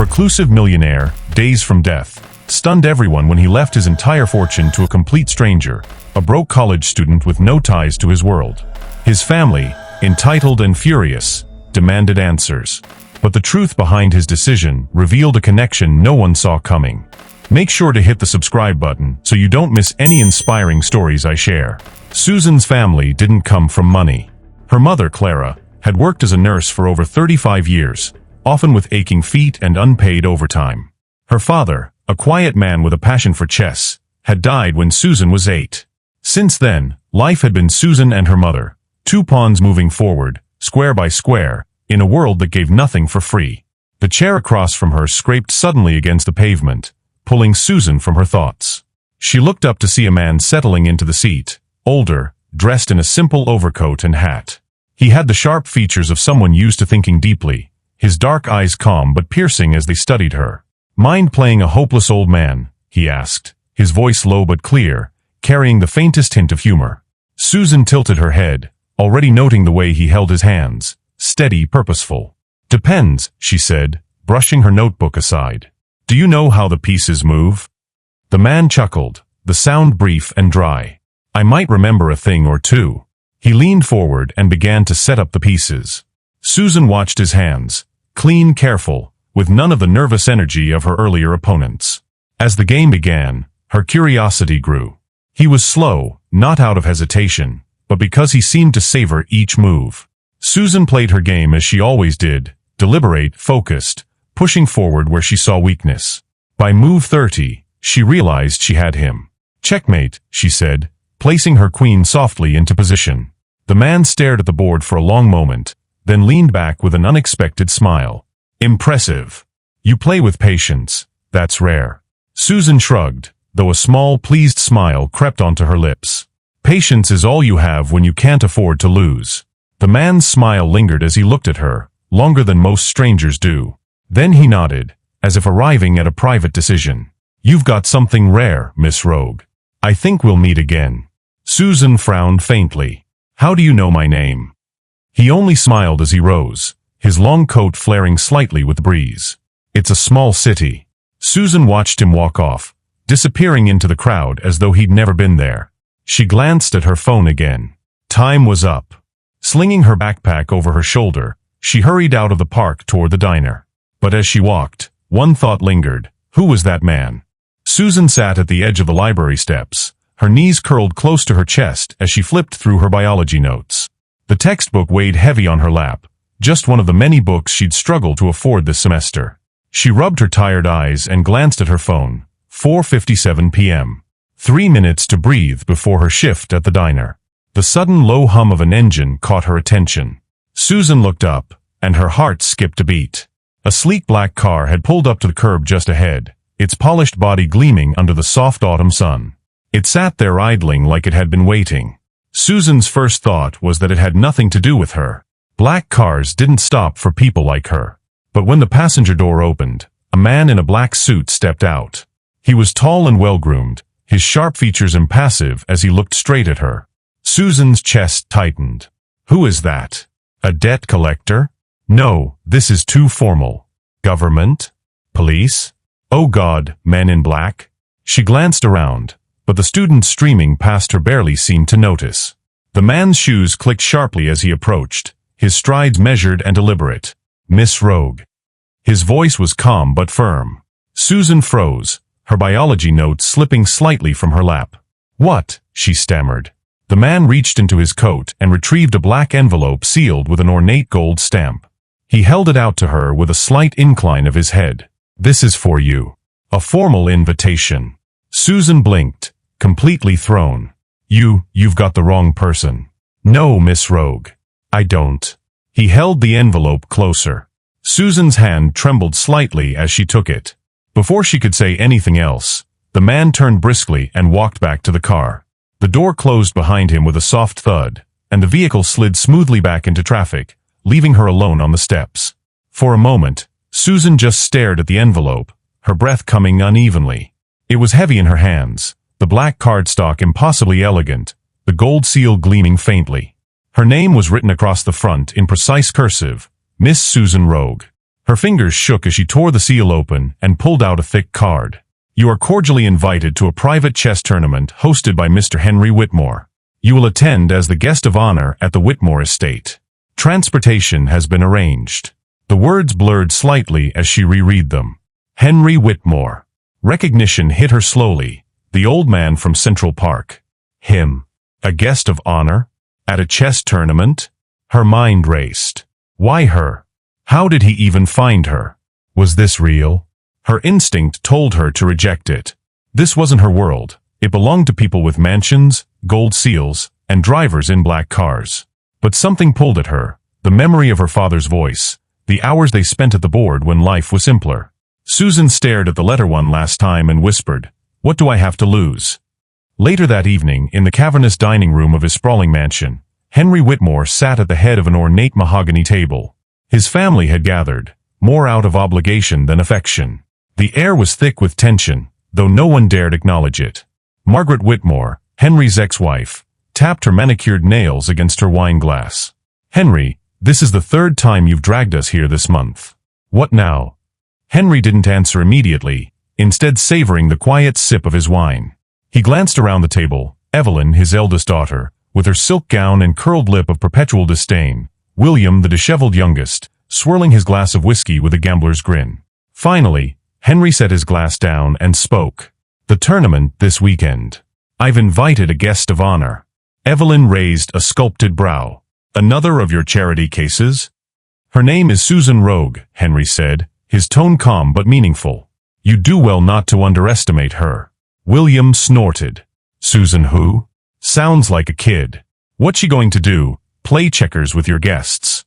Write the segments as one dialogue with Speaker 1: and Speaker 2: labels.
Speaker 1: reclusive millionaire, days from death, stunned everyone when he left his entire fortune to a complete stranger, a broke college student with no ties to his world. His family, entitled and furious, demanded answers. But the truth behind his decision revealed a connection no one saw coming. Make sure to hit the subscribe button so you don't miss any inspiring stories I share. Susan's family didn't come from money. Her mother, Clara, had worked as a nurse for over 35 years, often with aching feet and unpaid overtime. Her father, a quiet man with a passion for chess, had died when Susan was 8. Since then, life had been Susan and her mother, two pawns moving forward, square by square, in a world that gave nothing for free. The chair across from her scraped suddenly against the pavement, pulling Susan from her thoughts. She looked up to see a man settling into the seat, older, dressed in a simple overcoat and hat. He had the sharp features of someone used to thinking deeply, his dark eyes calm but piercing as they studied her. "Mind playing a hopeless old man?" he asked, his voice low but clear, carrying the faintest hint of humor. Susan tilted her head, already noting the way he held his hands, steady, purposeful. "Depends," she said, brushing her notebook aside. "Do you know how the pieces move?" The man chuckled, the sound brief and dry. "I might remember a thing or two." He leaned forward and began to set up the pieces. Susan watched his hands, clean, careful, with none of the nervous energy of her earlier opponents. As the game began, her curiosity grew. He was slow, not out of hesitation, but because he seemed to savor each move. Susan played her game as she always did, deliberate, focused, pushing forward where she saw weakness. By move 30, she realized she had him. "Checkmate," she said, placing her queen softly into position. The man stared at the board for a long moment, then leaned back with an unexpected smile. "Impressive. You play with patience. That's rare." Susan shrugged, though a small, pleased smile crept onto her lips. "Patience is all you have when you can't afford to lose." The man's smile lingered as he looked at her, longer than most strangers do. Then he nodded, as if arriving at a private decision. "You've got something rare, Miss Rogue. I think we'll meet again." Susan frowned faintly. "How do you know my name?" He only smiled as he rose, his long coat flaring slightly with the breeze. "It's a small city." Susan watched him walk off, disappearing into the crowd as though he'd never been there. She glanced at her phone again. Time was up. Slinging her backpack over her shoulder, she hurried out of the park toward the diner. But as she walked, one thought lingered. Who was that man? Susan sat at the edge of the library steps, her knees curled close to her chest as she flipped through her biology notes. The textbook weighed heavy on her lap, just one of the many books she'd struggled to afford this semester. She rubbed her tired eyes and glanced at her phone. 4:57 p.m. 3 minutes to breathe before her shift at the diner. The sudden low hum of an engine caught her attention. Susan looked up, and her heart skipped a beat. A sleek black car had pulled up to the curb just ahead, its polished body gleaming under the soft autumn sun. It sat there idling like it had been waiting. Susan's first thought was that it had nothing to do with her. Black cars didn't stop for people like her. But when the passenger door opened, a man in a black suit stepped out. He was tall and well-groomed, his sharp features impassive as he looked straight at her. Susan's chest tightened. "Who is that? A debt collector? No, this is too formal. Government? Police? Oh God, men in black?" She glanced around, but the students streaming past her barely seemed to notice. The man's shoes clicked sharply as he approached, his strides measured and deliberate. "Miss Rogue." His voice was calm but firm. Susan froze, her biology notes slipping slightly from her lap. "What?" she stammered. The man reached into his coat and retrieved a black envelope sealed with an ornate gold stamp. He held it out to her with a slight incline of his head. "This is for you. A formal invitation." Susan blinked, completely thrown. You've got the wrong person." "No, Miss Rogue. I don't." He held the envelope closer. Susan's hand trembled slightly as she took it. Before she could say anything else, the man turned briskly and walked back to the car. The door closed behind him with a soft thud, and the vehicle slid smoothly back into traffic, leaving her alone on the steps. For a moment, Susan just stared at the envelope, her breath coming unevenly. It was heavy in her hands, the black cardstock impossibly elegant, the gold seal gleaming faintly. Her name was written across the front in precise cursive, Miss Susan Rogue. Her fingers shook as she tore the seal open and pulled out a thick card. You are cordially invited to a private chess tournament hosted by Mr. Henry Whitmore. You will attend as the guest of honor at the Whitmore estate. Transportation has been arranged. The words blurred slightly as she reread them. Henry Whitmore. Recognition hit her slowly. The old man from Central Park. Him. A guest of honor? At a chess tournament? Her mind raced. Why her? How did he even find her? Was this real? Her instinct told her to reject it. This wasn't her world. It belonged to people with mansions, gold seals, and drivers in black cars. But something pulled at her, the memory of her father's voice, the hours they spent at the board when life was simpler. Susan stared at the letter one last time and whispered, "What do I have to lose?" Later that evening, in the cavernous dining room of his sprawling mansion, Henry Whitmore sat at the head of an ornate mahogany table. His family had gathered, more out of obligation than affection. The air was thick with tension, though no one dared acknowledge it. Margaret Whitmore, Henry's ex-wife, tapped her manicured nails against her wine glass. "Henry, this is the third time you've dragged us here this month. What now?" Henry didn't answer immediately, instead savoring the quiet sip of his wine. He glanced around the table, Evelyn, his eldest daughter, with her silk gown and curled lip of perpetual disdain, William, the disheveled youngest, swirling his glass of whiskey with a gambler's grin. Finally, Henry set his glass down and spoke. "The tournament this weekend. I've invited a guest of honor." Evelyn raised a sculpted brow. "Another of your charity cases?" "Her name is Susan Rogue," Henry said, his tone calm but meaningful. "You do well not to underestimate her." William snorted. "Susan who? Sounds like a kid. What's she going to do, play checkers with your guests?"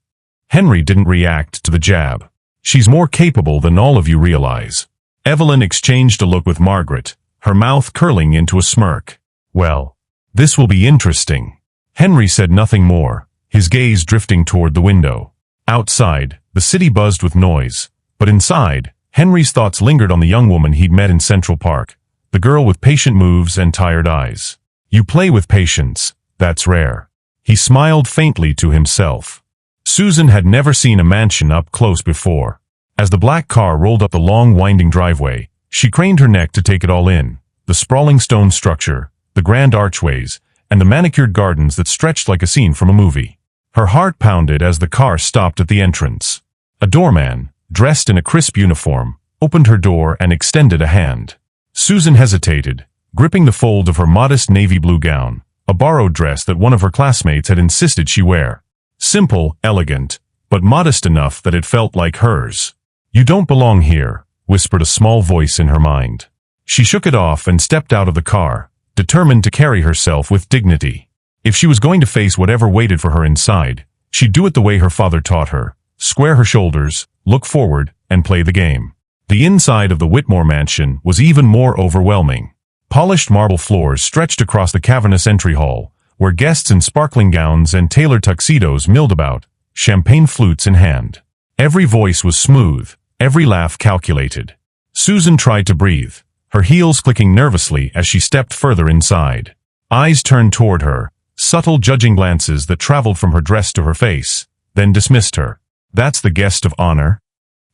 Speaker 1: Henry didn't react to the jab. "She's more capable than all of you realize." Evelyn exchanged a look with Margaret, her mouth curling into a smirk. "Well, this will be interesting." Henry said nothing more, his gaze drifting toward the window. Outside, the city buzzed with noise, but inside, Henry's thoughts lingered on the young woman he'd met in Central Park, the girl with patient moves and tired eyes. You play with patience, that's rare. He smiled faintly to himself. Susan had never seen a mansion up close before. As the black car rolled up the long winding driveway, she craned her neck to take it all in, the sprawling stone structure, the grand archways, and the manicured gardens that stretched like a scene from a movie. Her heart pounded as the car stopped at the entrance. A doorman, dressed in a crisp uniform, opened her door and extended a hand. Susan hesitated, gripping the fold of her modest navy blue gown, a borrowed dress that one of her classmates had insisted she wear. Simple, elegant, but modest enough that it felt like hers. "You don't belong here," whispered a small voice in her mind. She shook it off and stepped out of the car, determined to carry herself with dignity. If she was going to face whatever waited for her inside, she'd do it the way her father taught her, square her shoulders, look forward, and play the game. The inside of the Whitmore mansion was even more overwhelming. Polished marble floors stretched across the cavernous entry hall, where guests in sparkling gowns and tailored tuxedos milled about, champagne flutes in hand. Every voice was smooth, every laugh calculated. Susan tried to breathe, her heels clicking nervously as she stepped further inside. Eyes turned toward her, subtle judging glances that traveled from her dress to her face, then dismissed her. "That's the guest of honor?"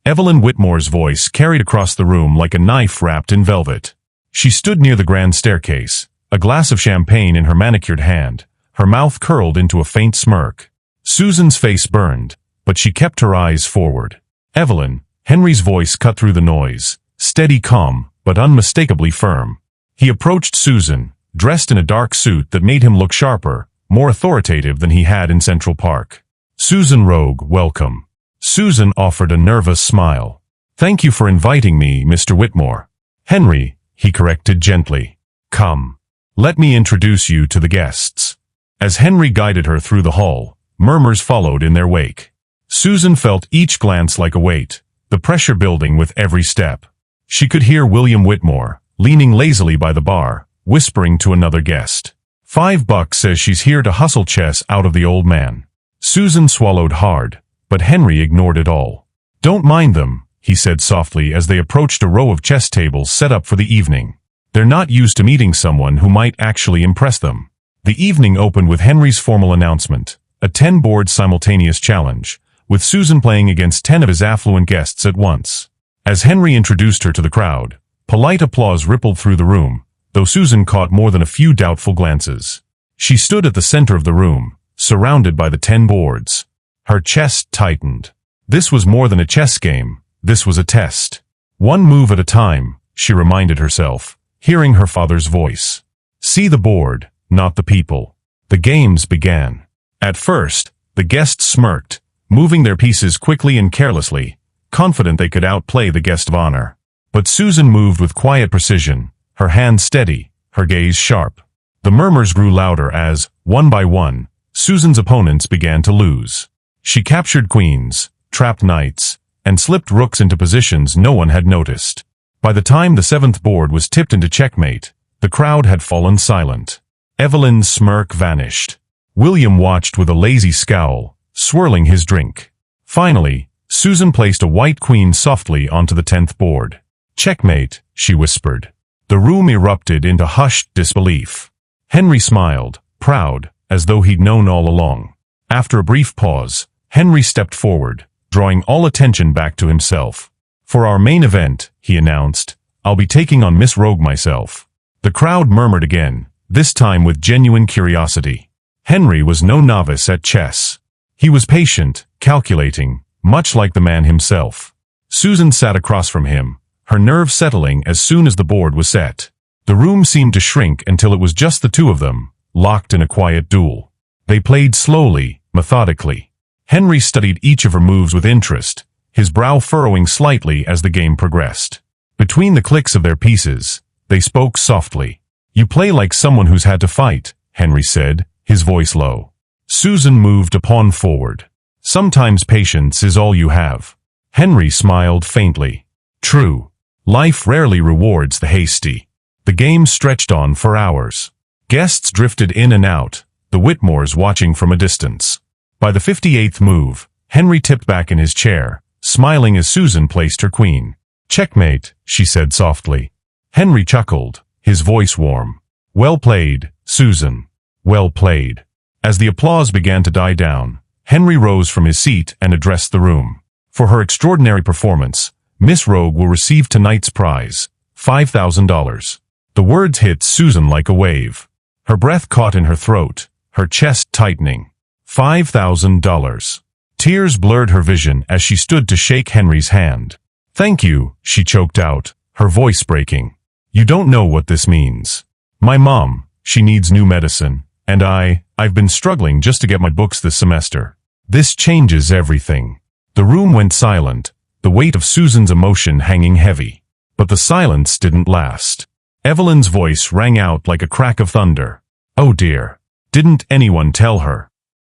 Speaker 1: Evelyn Whitmore's voice carried across the room like a knife wrapped in velvet. She stood near the grand staircase, a glass of champagne in her manicured hand, her mouth curled into a faint smirk. Susan's face burned, but she kept her eyes forward. "Evelyn," Henry's voice cut through the noise, steady, calm, but unmistakably firm. He approached Susan, dressed in a dark suit that made him look sharper, more authoritative than he had in Central Park. "Susan Rogue, welcome." Susan offered a nervous smile. "Thank you for inviting me, Mr. Whitmore." "Henry," he corrected gently. "Come. Let me introduce you to the guests." As Henry guided her through the hall, murmurs followed in their wake. Susan felt each glance like a weight, the pressure building with every step. She could hear William Whitmore, leaning lazily by the bar, whispering to another guest. $5 says she's here to hustle chess out of the old man." Susan swallowed hard, but Henry ignored it all. "Don't mind them," he said softly as they approached a row of chess tables set up for the evening. They're not used to meeting someone who might actually impress them. The evening opened with Henry's formal announcement, a 10-board simultaneous challenge, with Susan playing against 10 of his affluent guests at once. As Henry introduced her to the crowd, polite applause rippled through the room, though Susan caught more than a few doubtful glances. She stood at the center of the room, surrounded by the 10 boards. Her chest tightened. This was more than a chess game, this was a test. One move at a time, she reminded herself, hearing her father's voice. See the board, not the people. The games began. At first, the guests smirked, moving their pieces quickly and carelessly, confident they could outplay the guest of honor. But Susan moved with quiet precision, her hand steady, her gaze sharp. The murmurs grew louder as, one by one, Susan's opponents began to lose. She captured queens, trapped knights, and slipped rooks into positions no one had noticed. By the time the 7th board was tipped into checkmate, the crowd had fallen silent. Evelyn's smirk vanished. William watched with a lazy scowl, swirling his drink. Finally, Susan placed a white queen softly onto the 10th board. Checkmate, she whispered. The room erupted into hushed disbelief. Henry smiled, proud, as though he'd known all along. After a brief pause, Henry stepped forward, drawing all attention back to himself. For our main event, he announced, I'll be taking on Miss Rogue myself. The crowd murmured again, this time with genuine curiosity. Henry was no novice at chess. He was patient, calculating, much like the man himself. Susan sat across from him, her nerves settling as soon as the board was set. The room seemed to shrink until it was just the two of them, locked in a quiet duel. They played slowly, methodically. Henry studied each of her moves with interest, his brow furrowing slightly as the game progressed. Between the clicks of their pieces, they spoke softly. You play like someone who's had to fight, Henry said, his voice low. Susan moved a pawn forward. Sometimes patience is all you have. Henry smiled faintly. True. Life rarely rewards the hasty. The game stretched on for hours. Guests drifted in and out, the Whitmores watching from a distance. By the 58th move, Henry tipped back in his chair, smiling as Susan placed her queen. Checkmate, she said softly. Henry chuckled, his voice warm. Well played, Susan. Well played. As the applause began to die down, Henry rose from his seat and addressed the room. For her extraordinary performance, Miss Rogue will receive tonight's prize, $5,000. The words hit Susan like a wave. Her breath caught in her throat, her chest tightening. $5,000. Tears blurred her vision as she stood to shake Henry's hand. Thank you, she choked out, her voice breaking. You don't know what this means. My mom, she needs new medicine, and I've been struggling just to get my books this semester. This changes everything. The room went silent, the weight of Susan's emotion hanging heavy. But the silence didn't last. Evelyn's voice rang out like a crack of thunder. Oh dear. Didn't anyone tell her?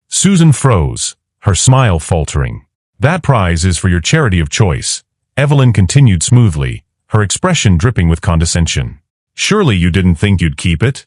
Speaker 1: Susan froze, her smile faltering. That prize is for your charity of choice, Evelyn continued smoothly, her expression dripping with condescension. Surely you didn't think you'd keep it?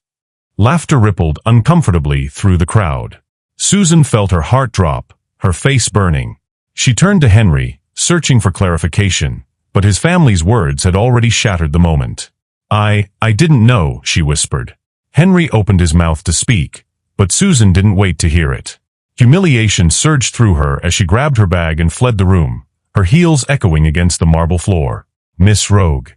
Speaker 1: Laughter rippled uncomfortably through the crowd. Susan felt her heart drop, her face burning. She turned to Henry, searching for clarification, but his family's words had already shattered the moment. I didn't know, she whispered. Henry opened his mouth to speak, but Susan didn't wait to hear it. Humiliation surged through her as she grabbed her bag and fled the room, her heels echoing against the marble floor. Miss Rogue.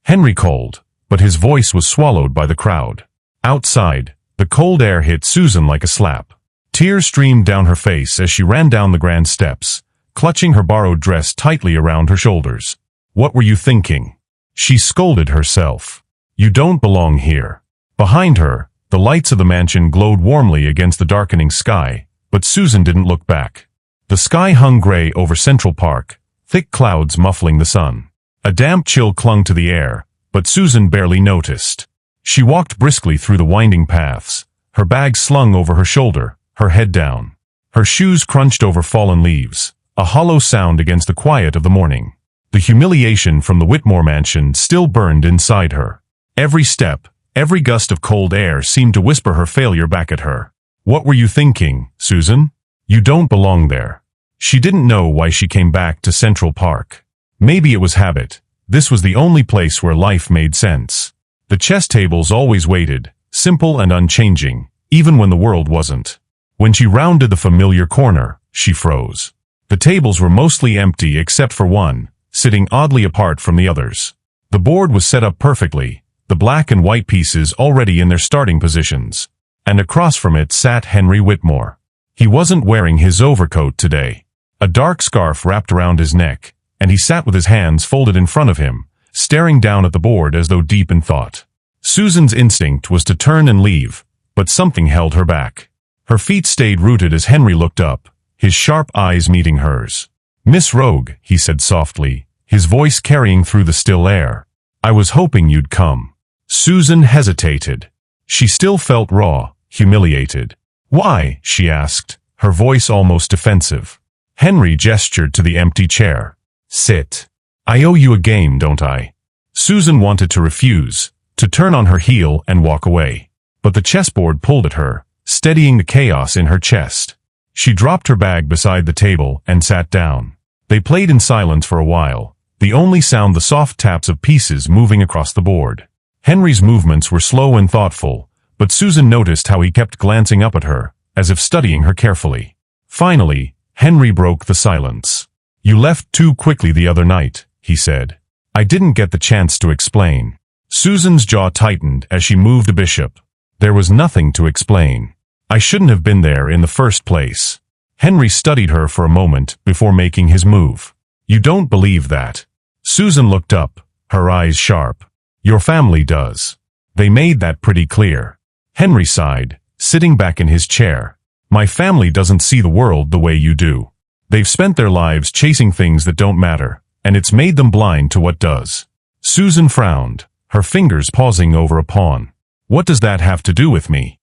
Speaker 1: Henry called, but his voice was swallowed by the crowd. Outside, the cold air hit Susan like a slap. Tears streamed down her face as she ran down the grand steps, clutching her borrowed dress tightly around her shoulders. What were you thinking? She scolded herself. You don't belong here. Behind her, the lights of the mansion glowed warmly against the darkening sky, but Susan didn't look back. The sky hung gray over Central Park, thick clouds muffling the sun. A damp chill clung to the air, but Susan barely noticed. She walked briskly through the winding paths, her bag slung over her shoulder, her head down. Her shoes crunched over fallen leaves, a hollow sound against the quiet of the morning. The humiliation from the Whitmore mansion still burned inside her. Every step, every gust of cold air seemed to whisper her failure back at her. What were you thinking, Susan? You don't belong there. She didn't know why she came back to Central Park. Maybe it was habit. This was the only place where life made sense. The chess tables always waited, simple and unchanging, even when the world wasn't. When she rounded the familiar corner, she froze. The tables were mostly empty except for one, sitting oddly apart from the others. The board was set up perfectly, the black and white pieces already in their starting positions. And across from it sat Henry Whitmore. He wasn't wearing his overcoat today. A dark scarf wrapped around his neck, and he sat with his hands folded in front of him, staring down at the board as though deep in thought. Susan's instinct was to turn and leave, but something held her back. Her feet stayed rooted as Henry looked up, his sharp eyes meeting hers. "Miss Rogue," he said softly, his voice carrying through the still air. "I was hoping you'd come." Susan hesitated. She still felt raw, humiliated. "Why?" she asked, her voice almost defensive. Henry gestured to the empty chair. "Sit. I owe you a game, don't I?" Susan wanted to refuse, to turn on her heel and walk away. But the chessboard pulled at her, steadying the chaos in her chest. She dropped her bag beside the table and sat down. They played in silence for a while, the only sound the soft taps of pieces moving across the board. Henry's movements were slow and thoughtful, but Susan noticed how he kept glancing up at her, as if studying her carefully. Finally, Henry broke the silence. "You left too quickly the other night," he said. "I didn't get the chance to explain." Susan's jaw tightened as she moved a bishop. There was nothing to explain. "I shouldn't have been there in the first place." Henry studied her for a moment before making his move. "You don't believe that?" Susan looked up, her eyes sharp. "Your family does. They made that pretty clear." Henry sighed, sitting back in his chair. "My family doesn't see the world the way you do. They've spent their lives chasing things that don't matter, and it's made them blind to what does." Susan frowned, her fingers pausing over a pawn. "What does that have to do with me?"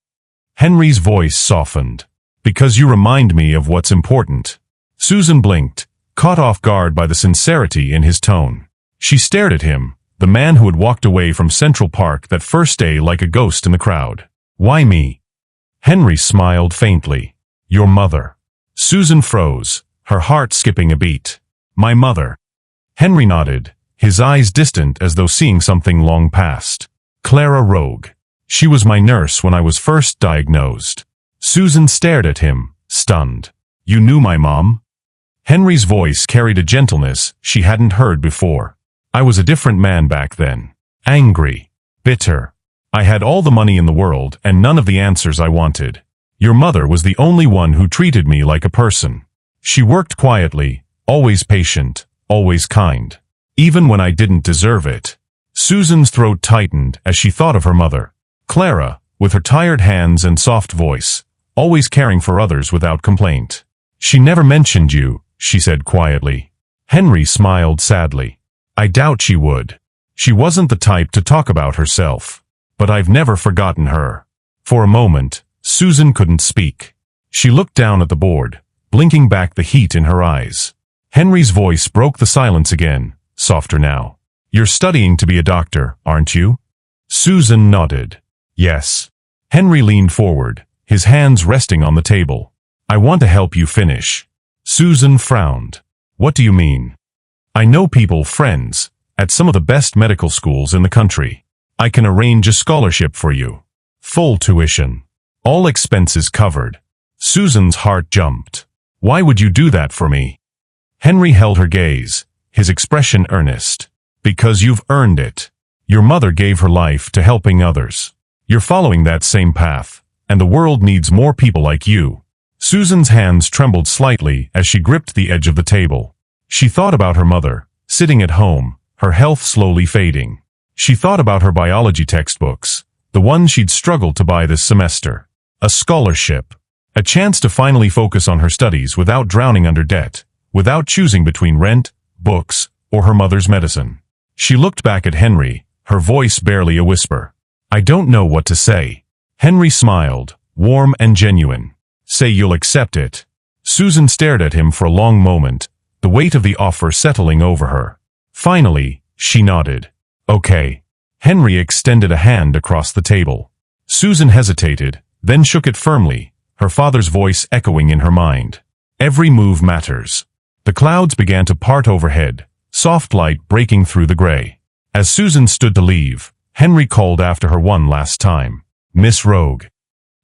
Speaker 1: Henry's voice softened. "Because you remind me of what's important." Susan blinked, caught off guard by the sincerity in his tone. She stared at him, the man who had walked away from Central Park that first day like a ghost in the crowd. "Why me?" Henry smiled faintly. "Your mother." Susan froze, her heart skipping a beat. "My mother." Henry nodded, his eyes distant as though seeing something long past. "Clara Rogue. She was my nurse when I was first diagnosed." Susan stared at him, stunned. "You knew my mom?" Henry's voice carried a gentleness she hadn't heard before. "I was a different man back then. Angry. Bitter. I had all the money in the world and none of the answers I wanted. Your mother was the only one who treated me like a person. She worked quietly, always patient, always kind. Even when I didn't deserve it." Susan's throat tightened as she thought of her mother. Clara, with her tired hands and soft voice, always caring for others without complaint. "She never mentioned you," she said quietly. Henry smiled sadly. "I doubt she would. She wasn't the type to talk about herself. But I've never forgotten her." For a moment, Susan couldn't speak. She looked down at the board, blinking back the heat in her eyes. Henry's voice broke the silence again, softer now. "You're studying to be a doctor, aren't you?" Susan nodded. "Yes." Henry leaned forward, his hands resting on the table. "I want to help you finish." Susan frowned. "What do you mean?" "I know people, friends, at some of the best medical schools in the country. I can arrange a scholarship for you. Full tuition. All expenses covered." Susan's heart jumped. "Why would you do that for me?" Henry held her gaze, his expression earnest. "Because you've earned it. Your mother gave her life to helping others. You're following that same path, and the world needs more people like you." Susan's hands trembled slightly as she gripped the edge of the table. She thought about her mother, sitting at home, her health slowly fading. She thought about her biology textbooks, the ones she'd struggled to buy this semester. A scholarship. A chance to finally focus on her studies without drowning under debt, without choosing between rent, books, or her mother's medicine. She looked back at Henry, her voice barely a whisper. "I don't know what to say." Henry smiled, warm and genuine. "Say you'll accept it." Susan stared at him for a long moment, the weight of the offer settling over her. Finally, she nodded. "Okay." Henry extended a hand across the table. Susan hesitated, then shook it firmly, her father's voice echoing in her mind. "Every move matters." The clouds began to part overhead, soft light breaking through the gray. As Susan stood to leave, Henry called after her one last time. "Miss Rogue."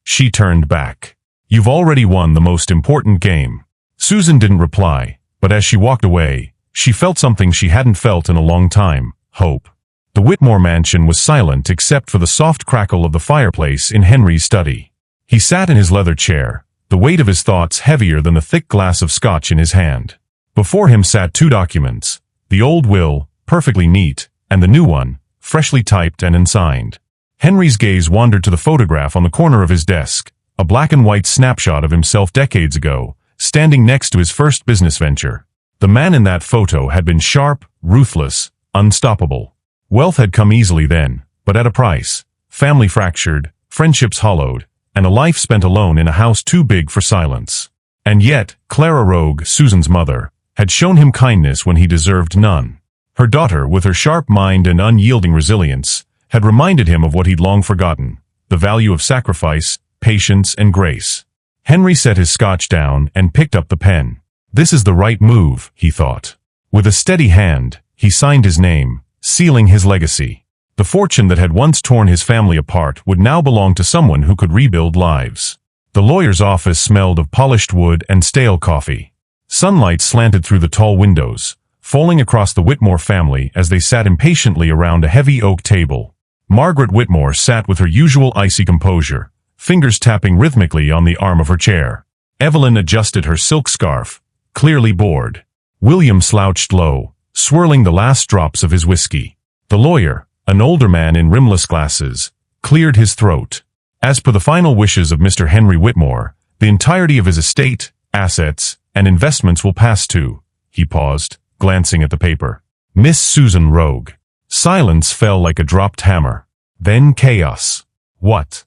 Speaker 1: She turned back. "You've already won the most important game. Susan didn't reply, but as she walked away, she felt something she hadn't felt in a long time: hope. The Whitmore mansion was silent except for the soft crackle of the fireplace in Henry's study. He sat in his leather chair, the weight of his thoughts heavier than the thick glass of scotch in his hand. Before him sat two documents: the old will, perfectly neat, and the new one, freshly typed and unsigned. Henry's gaze wandered to the photograph on the corner of his desk, a black and white snapshot of himself decades ago, standing next to his first business venture. The man in that photo had been sharp, ruthless, unstoppable. Wealth had come easily then, but at a price: family fractured, friendships hollowed, and a life spent alone in a house too big for silence. And yet, Clara Rogue, Susan's mother, had shown him kindness when he deserved none. Her daughter, with her sharp mind and unyielding resilience, had reminded him of what he'd long forgotten: the value of sacrifice, patience, and grace. Henry set his scotch down and picked up the pen. This is the right move, he thought. With a steady hand, he signed his name, sealing his legacy. The fortune that had once torn his family apart would now belong to someone who could rebuild lives. The lawyer's office smelled of polished wood and stale coffee. Sunlight slanted through the tall windows, falling across the Whitmore family as they sat impatiently around a heavy oak table. Margaret Whitmore sat with her usual icy composure, fingers tapping rhythmically on the arm of her chair. Evelyn adjusted her silk scarf, clearly bored. William slouched low, swirling the last drops of his whiskey. The lawyer, an older man in rimless glasses, cleared his throat. As per the final wishes of Mr. Henry Whitmore, the entirety of his estate, assets, and investments will pass to— he paused, glancing at the paper— Miss Susan Rogue. Silence fell like a dropped hammer. Then chaos. What?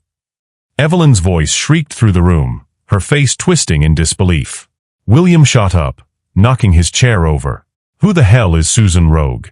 Speaker 1: Evelyn's voice shrieked through the room, her face twisting in disbelief. William shot up, knocking his chair over. Who the hell is Susan Rogue?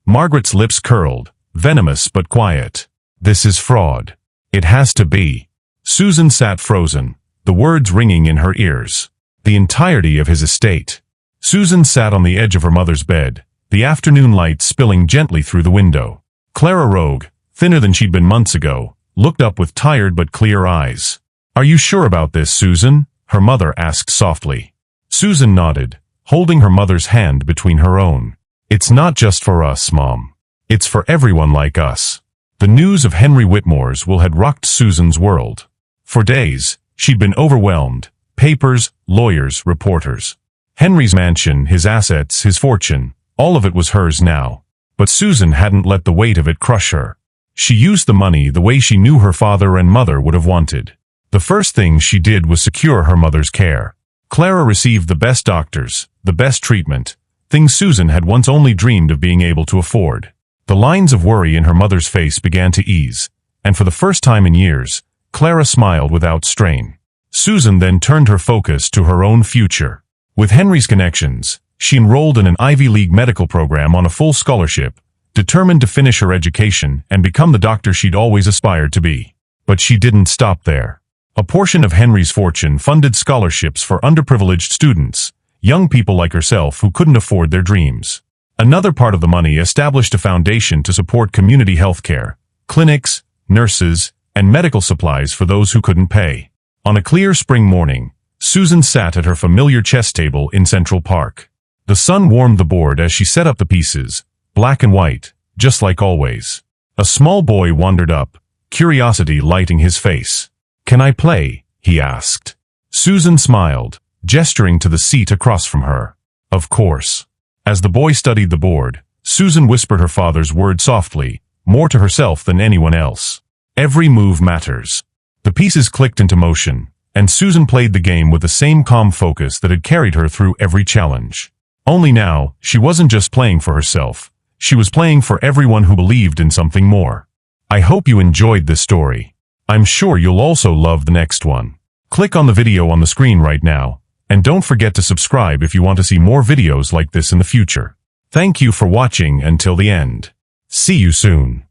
Speaker 1: Margaret's lips curled, venomous but quiet. This is fraud. It has to be. Susan sat frozen, the words ringing in her ears. The entirety of his estate. Susan sat on the edge of her mother's bed, the afternoon light spilling gently through the window. Clara Rogue, thinner than she'd been months ago, looked up with tired but clear eyes. Are you sure about this, Susan? Her mother asked softly. Susan nodded, holding her mother's hand between her own. It's not just for us, Mom. It's for everyone like us. The news of Henry Whitmore's will had rocked Susan's world. For days, she'd been overwhelmed. Papers, lawyers, reporters. Henry's mansion, his assets, his fortune, all of it was hers now. But Susan hadn't let the weight of it crush her. She used the money the way she knew her father and mother would have wanted. The first thing she did was secure her mother's care. Clara received the best doctors, the best treatment, things Susan had once only dreamed of being able to afford. The lines of worry in her mother's face began to ease, and for the first time in years, Clara smiled without strain. Susan then turned her focus to her own future. With Henry's connections, she enrolled in an Ivy League medical program on a full scholarship, determined to finish her education and become the doctor she'd always aspired to be. But she didn't stop there. A portion of Henry's fortune funded scholarships for underprivileged students, young people like herself who couldn't afford their dreams. Another part of the money established a foundation to support community health care, clinics, nurses, and medical supplies for those who couldn't pay. On a clear spring morning, Susan sat at her familiar chess table in Central Park. The sun warmed the board as she set up the pieces, black and white, just like always. A small boy wandered up, curiosity lighting his face. "Can I play?" he asked. Susan smiled, gesturing to the seat across from her. "Of course." As the boy studied the board, Susan whispered her father's word softly, more to herself than anyone else. "Every move matters." The pieces clicked into motion, and Susan played the game with the same calm focus that had carried her through every challenge. Only now, she wasn't just playing for herself. She was playing for everyone who believed in something more. I hope you enjoyed this story. I'm sure you'll also love the next one. Click on the video on the screen right now, and don't forget to subscribe if you want to see more videos like this in the future. Thank you for watching until the end. See you soon.